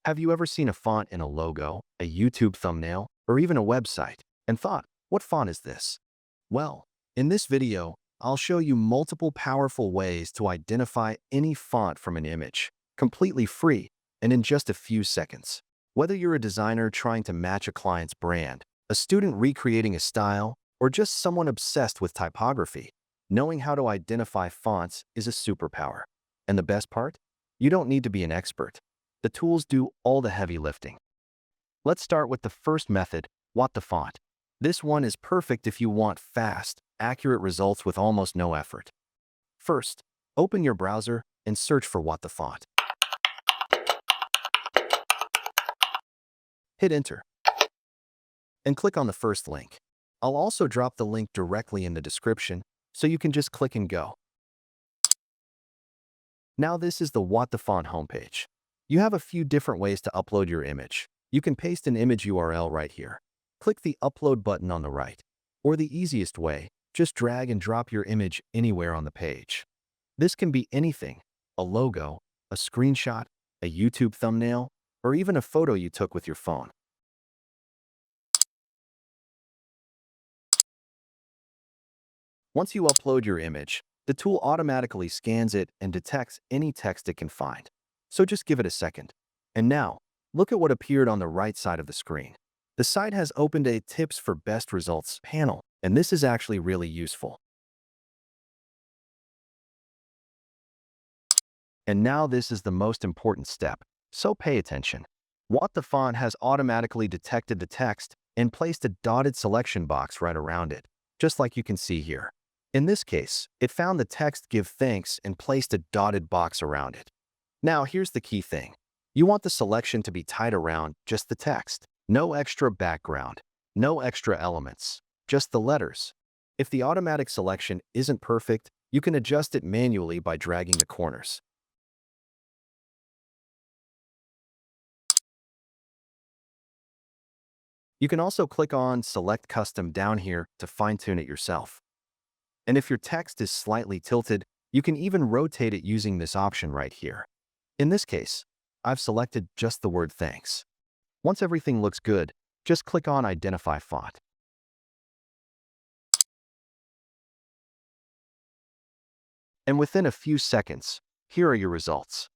Have you ever seen a font in a logo, a YouTube thumbnail, or even a website, and thought, what font is this? Well, in this video, I'll show you multiple powerful ways to identify any font from an image, completely free and in just a few seconds. Whether you're a designer trying to match a client's brand, a student recreating a style, or just someone obsessed with typography, knowing how to identify fonts is a superpower. And the best part? You don't need to be an expert. The tools do all the heavy lifting. Let's start with the first method, WhatTheFont. This one is perfect if you want fast, accurate results with almost no effort. First, open your browser and search for WhatTheFont. Hit enter and click on the first link. I'll also drop the link directly in the description so you can just click and go. Now this is the WhatTheFont homepage. You have a few different ways to upload your image. You can paste an image URL right here. Click the upload button on the right. Or the easiest way, just drag and drop your image anywhere on the page. This can be anything: a logo, a screenshot, a YouTube thumbnail, or even a photo you took with your phone. Once you upload your image, the tool automatically scans it and detects any text it can find. So just give it a second. And now, look at what appeared on the right side of the screen. The site has opened a Tips for Best Results panel, and this is actually really useful. And now this is the most important step, so pay attention. WhatTheFont has automatically detected the text and placed a dotted selection box right around it, just like you can see here. In this case, it found the text "Give thanks" and placed a dotted box around it. Now here's the key thing. You want the selection to be tied around just the text. No extra background, no extra elements, just the letters. If the automatic selection isn't perfect, you can adjust it manually by dragging the corners. You can also click on Select Custom down here to fine-tune it yourself. And if your text is slightly tilted, you can even rotate it using this option right here. In this case, I've selected just the word thanks. Once everything looks good, just click on Identify Font. And within a few seconds, here are your results.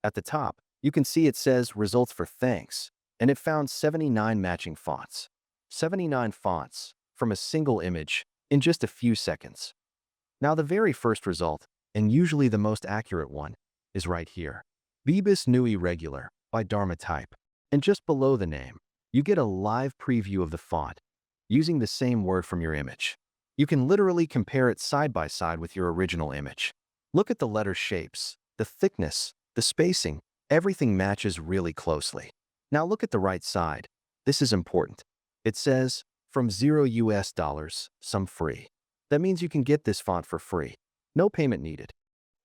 At the top, you can see it says Results for Thanks, and it found 79 matching fonts. 79 fonts from a single image in just a few seconds. Now the very first result, and usually the most accurate one, is right here. Vibus Nui Regular by Dharma Type. And just below the name, you get a live preview of the font, using the same word from your image. You can literally compare it side by side with your original image. Look at the letter shapes, the thickness, the spacing, everything matches really closely. Now look at the right side. This is important. It says, from $0, some free. That means you can get this font for free. No payment needed.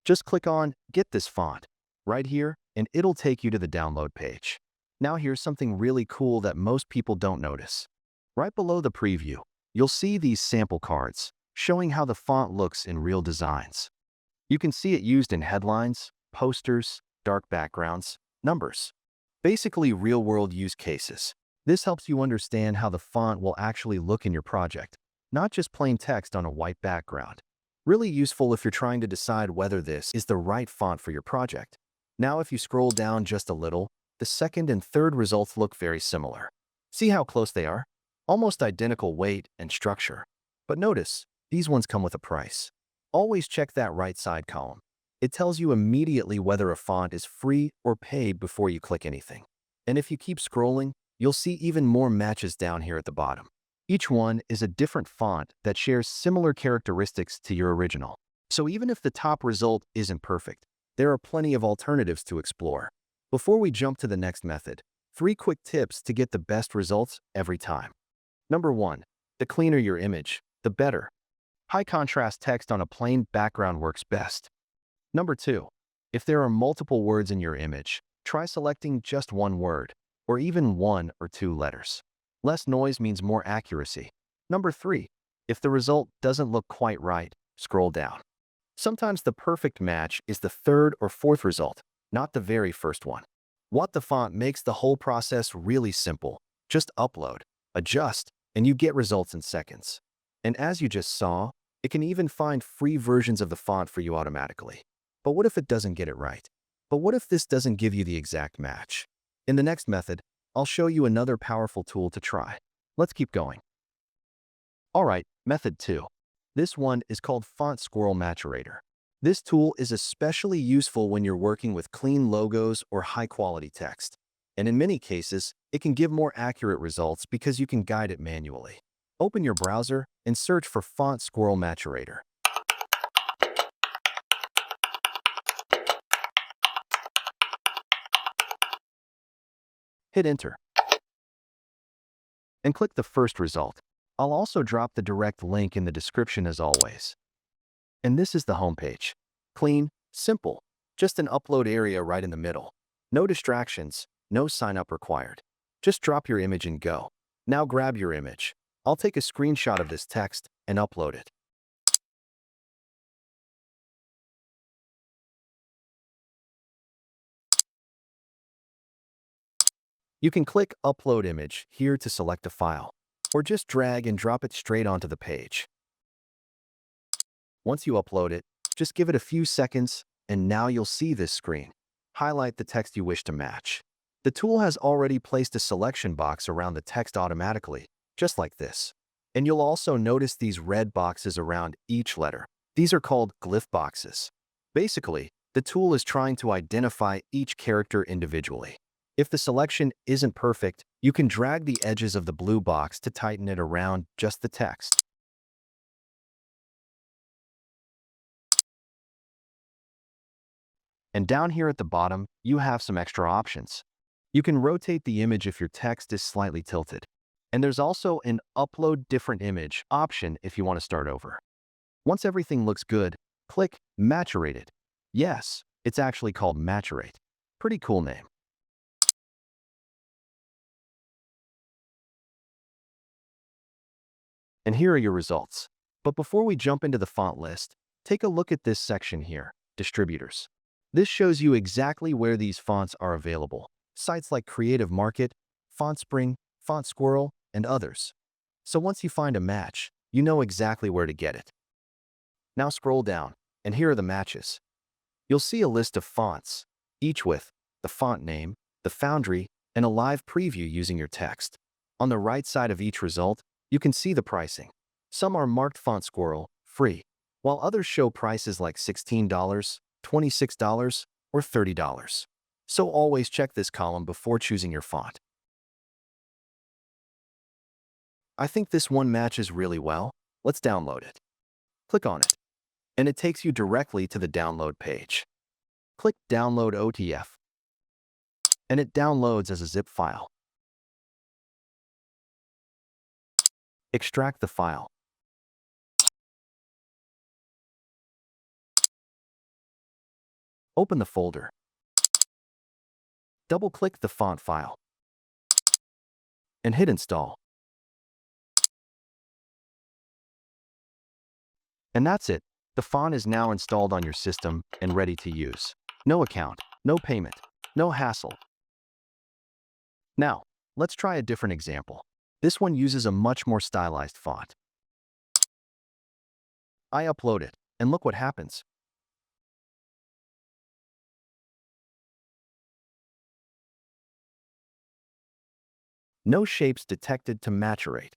Just click on Get this font right here, and it'll take you to the download page. Now here's something really cool that most people don't notice. Right below the preview, you'll see these sample cards showing how the font looks in real designs. You can see it used in headlines, posters, dark backgrounds, numbers. Basically real-world use cases. This helps you understand how the font will actually look in your project, not just plain text on a white background. Really useful if you're trying to decide whether this is the right font for your project. Now if you scroll down just a little, the second and third results look very similar. See how close they are? Almost identical weight and structure. But notice, these ones come with a price. Always check that right side column. It tells you immediately whether a font is free or paid before you click anything. And if you keep scrolling, you'll see even more matches down here at the bottom. Each one is a different font that shares similar characteristics to your original. So even if the top result isn't perfect, there are plenty of alternatives to explore. Before we jump to the next method, 3 quick tips to get the best results every time. Number 1. The cleaner your image, the better. High contrast text on a plain background works best. Number 2. If there are multiple words in your image, try selecting just one word, or even 1 or 2 letters. Less noise means more accuracy. Number 3. If the result doesn't look quite right, scroll down. Sometimes the perfect match is the third or fourth result, not the very first one. WhatTheFont makes the whole process really simple. Just upload, adjust, and you get results in seconds. And as you just saw, it can even find free versions of the font for you automatically. But what if it doesn't get it right? But what if this doesn't give you the exact match? In the next method, I'll show you another powerful tool to try. Let's keep going. Alright, method 2. This one is called Font Squirrel Maturator. This tool is especially useful when you're working with clean logos or high-quality text. And in many cases, it can give more accurate results because you can guide it manually. Open your browser and search for Font Squirrel Maturator. Hit enter and click the first result. I'll also drop the direct link in the description as always. And this is the homepage. Clean, simple, just an upload area right in the middle. No distractions, no sign up required. Just drop your image and go. Now grab your image. I'll take a screenshot of this text and upload it. You can click Upload Image here to select a file, or just drag and drop it straight onto the page. Once you upload it, just give it a few seconds, and now you'll see this screen. Highlight the text you wish to match. The tool has already placed a selection box around the text automatically, just like this. And you'll also notice these red boxes around each letter. These are called glyph boxes. Basically, the tool is trying to identify each character individually. If the selection isn't perfect, you can drag the edges of the blue box to tighten it around just the text. And down here at the bottom, you have some extra options. You can rotate the image if your text is slightly tilted. And there's also an Upload Different Image option if you want to start over. Once everything looks good, click Maturate It. Yes, it's actually called Maturate. Pretty cool name. And here are your results. But before we jump into the font list, take a look at this section here, Distributors. This shows you exactly where these fonts are available. Sites like Creative Market, FontSpring, Font Squirrel, and others. So once you find a match, you know exactly where to get it. Now scroll down, and here are the matches. You'll see a list of fonts, each with the font name, the foundry, and a live preview using your text. On the right side of each result, you can see the pricing. Some are marked Font Squirrel, free, while others show prices like $16, $26, or $30. So always check this column before choosing your font. I think this one matches really well. Let's download it. Click on it, and it takes you directly to the download page. Click Download OTF, and it downloads as a zip file. Extract the file. Open the folder. Double-click the font file and hit Install. And that's it. The font is now installed on your system and ready to use. No account, no payment, no hassle. Now, let's try a different example. This one uses a much more stylized font. I upload it, and look what happens. No shapes detected to maturate.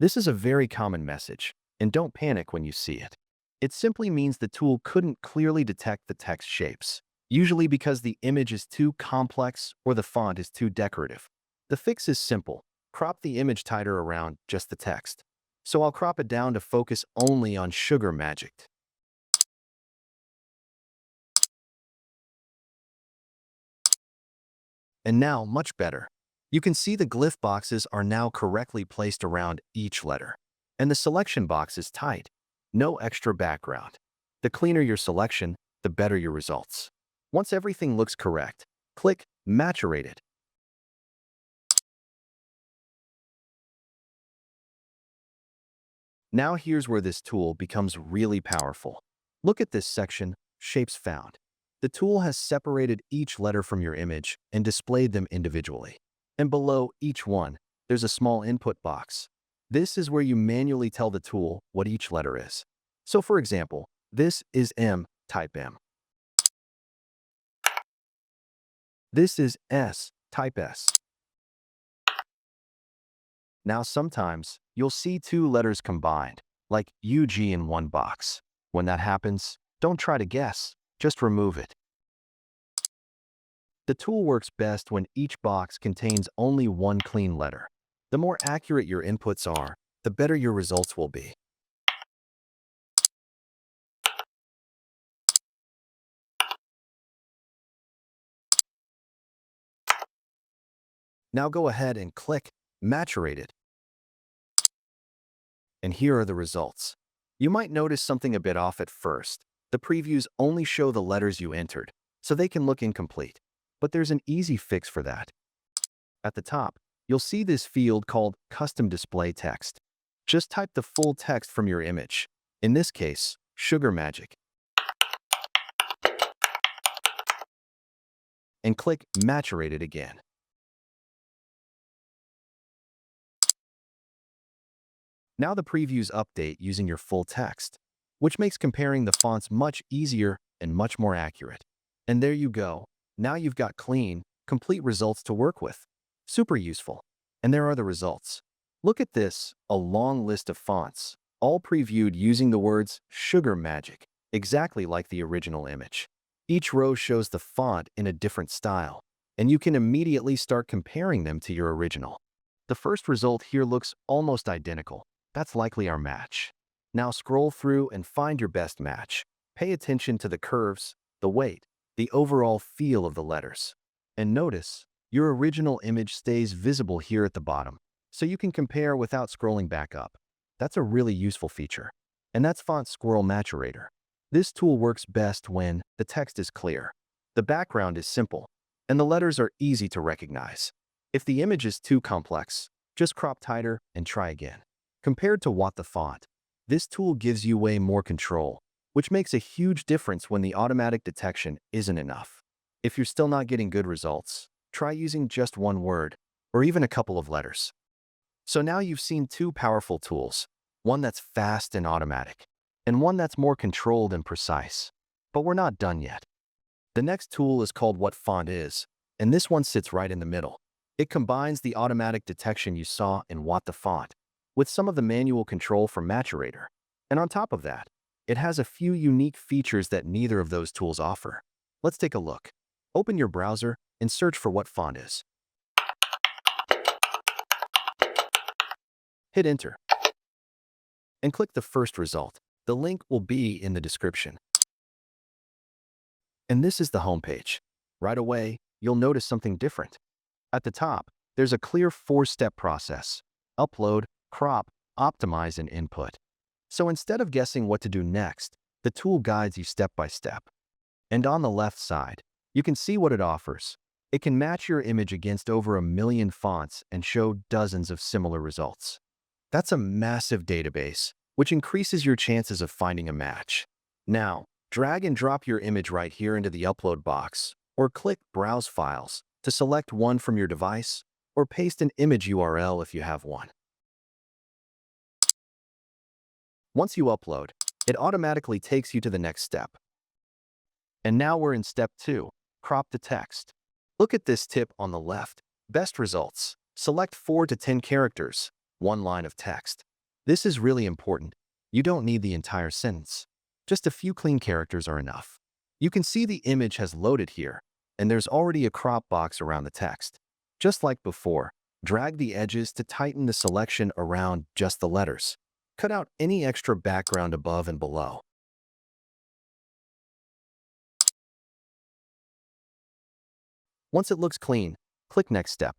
This is a very common message, and don't panic when you see it. It simply means the tool couldn't clearly detect the text shapes, usually because the image is too complex or the font is too decorative. The fix is simple. Crop the image tighter around just the text. So I'll crop it down to focus only on Sugar Magic. And now, much better. You can see the glyph boxes are now correctly placed around each letter. And the selection box is tight. No extra background. The cleaner your selection, the better your results. Once everything looks correct, click Maturate It. Now here's where this tool becomes really powerful. Look at this section, Shapes Found. The tool has separated each letter from your image and displayed them individually. And below each one, there's a small input box. This is where you manually tell the tool what each letter is. So for example, this is M, type M. This is S, type S. Now sometimes, you'll see two letters combined, like UG in one box. When that happens, don't try to guess, just remove it. The tool works best when each box contains only one clean letter. The more accurate your inputs are, the better your results will be. Now go ahead and click Maturated. And here are the results. You might notice something a bit off at first. The previews only show the letters you entered, so they can look incomplete. But there's an easy fix for that. At the top, you'll see this field called Custom Display Text. Just type the full text from your image. In this case, Sugar Magic. And click Maturated again. Now the previews update using your full text, which makes comparing the fonts much easier and much more accurate. And there you go. Now you've got clean, complete results to work with. Super useful. And there are the results. Look at this, a long list of fonts, all previewed using the words Sugar Magic, exactly like the original image. Each row shows the font in a different style, and you can immediately start comparing them to your original. The first result here looks almost identical. That's likely our match. Now scroll through and find your best match. Pay attention to the curves, the weight, the overall feel of the letters. And notice, your original image stays visible here at the bottom, so you can compare without scrolling back up. That's a really useful feature. And that's Font Squirrel Maturator. This tool works best when the text is clear, the background is simple, and the letters are easy to recognize. If the image is too complex, just crop tighter and try again. Compared to WhatTheFont, this tool gives you way more control, which makes a huge difference when the automatic detection isn't enough. If you're still not getting good results, try using just one word, or even a couple of letters. So now you've seen two powerful tools, one that's fast and automatic, and one that's more controlled and precise. But we're not done yet. The next tool is called WhatFontIs, and this one sits right in the middle. It combines the automatic detection you saw in WhatTheFont with some of the manual control from Maturator. And on top of that, it has a few unique features that neither of those tools offer. Let's take a look. Open your browser and search for WhatFontIs. Hit Enter. And click the first result. The link will be in the description. And this is the homepage. Right away, you'll notice something different. At the top, there's a clear 4-step process: upload, crop, optimize, and input. So instead of guessing what to do next, the tool guides you step by step. And on the left side, you can see what it offers. It can match your image against over 1 million fonts and show dozens of similar results. That's a massive database, which increases your chances of finding a match. Now, drag and drop your image right here into the upload box, or click Browse Files to select one from your device, or paste an image URL if you have one. Once you upload, it automatically takes you to the next step. And now we're in step 2, crop the text. Look at this tip on the left. Best results. Select 4 to 10 characters, 1 line of text. This is really important. You don't need the entire sentence. Just a few clean characters are enough. You can see the image has loaded here, and there's already a crop box around the text. Just like before, drag the edges to tighten the selection around just the letters. Cut out any extra background above and below. Once it looks clean, click Next Step.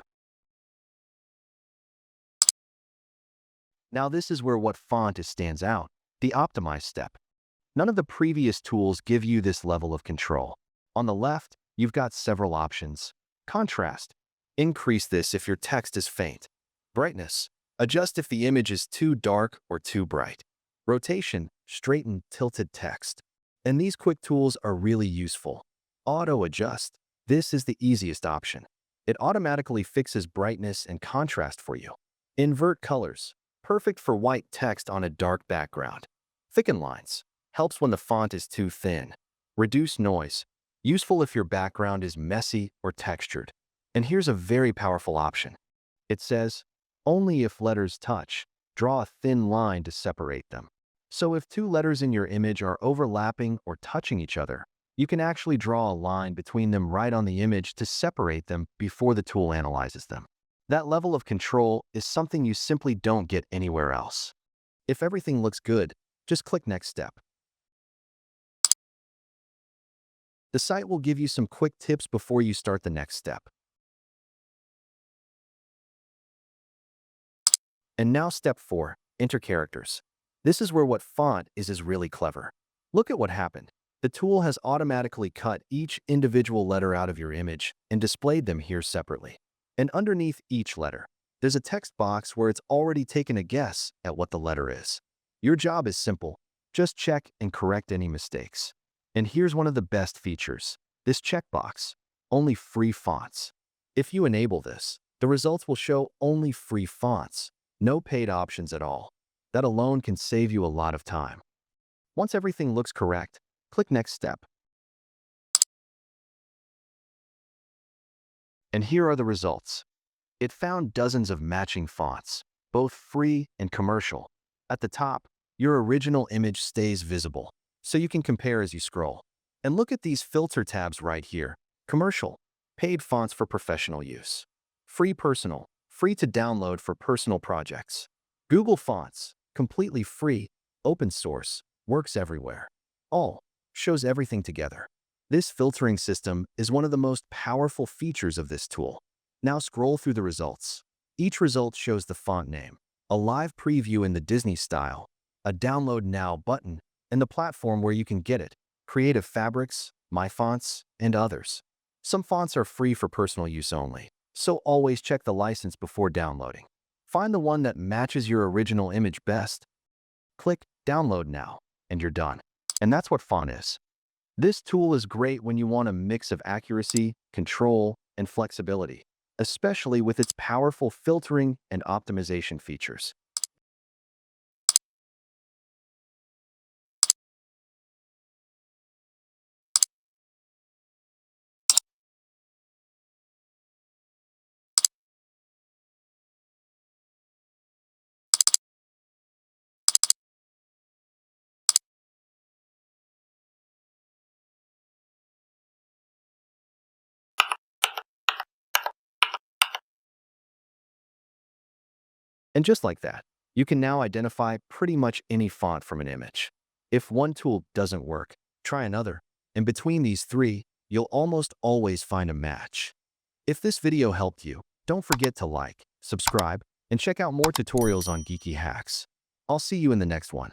Now this is where WhatFontIs stands out, the Optimize step. None of the previous tools give you this level of control. On the left, you've got several options. Contrast. Increase this if your text is faint. Brightness. Adjust if the image is too dark or too bright. Rotation. Straighten tilted text. And these quick tools are really useful. Auto Adjust. This is the easiest option. It automatically fixes brightness and contrast for you. Invert Colors. Perfect for white text on a dark background. Thicken Lines. Helps when the font is too thin. Reduce Noise. Useful if your background is messy or textured. And here's a very powerful option. It says, only if letters touch, draw a thin line to separate them. So if two letters in your image are overlapping or touching each other, you can actually draw a line between them right on the image to separate them before the tool analyzes them. That level of control is something you simply don't get anywhere else. If everything looks good, just click Next Step. The site will give you some quick tips before you start the next step. And now Step 4, Enter Characters. This is where WhatFontIs is really clever. Look at what happened. The tool has automatically cut each individual letter out of your image and displayed them here separately. And underneath each letter, there's a text box where it's already taken a guess at what the letter is. Your job is simple. Just check and correct any mistakes. And here's one of the best features. This checkbox, only free fonts. If you enable this, the results will show only free fonts. No paid options at all. That alone can save you a lot of time. Once everything looks correct, click Next Step. And here are the results. It found dozens of matching fonts, both free and commercial. At the top, your original image stays visible, so you can compare as you scroll. And look at these filter tabs right here. Commercial, paid fonts for professional use. Free personal, free to download for personal projects. Google Fonts, completely free, open source, works everywhere. All shows everything together. This filtering system is one of the most powerful features of this tool. Now scroll through the results. Each result shows the font name, a live preview in the Disney style, a Download Now button, and the platform where you can get it, Creative Fabrics, MyFonts, and others. Some fonts are free for personal use only, so always check the license before downloading. Find the one that matches your original image best. Click Download Now, and you're done. And that's what font is. This tool is great when you want a mix of accuracy, control, and flexibility, especially with its powerful filtering and optimization features. And just like that, you can now identify pretty much any font from an image. If one tool doesn't work, try another. And between these three, you'll almost always find a match. If this video helped you, don't forget to like, subscribe, and check out more tutorials on geeky hacks. I'll see you in the next one.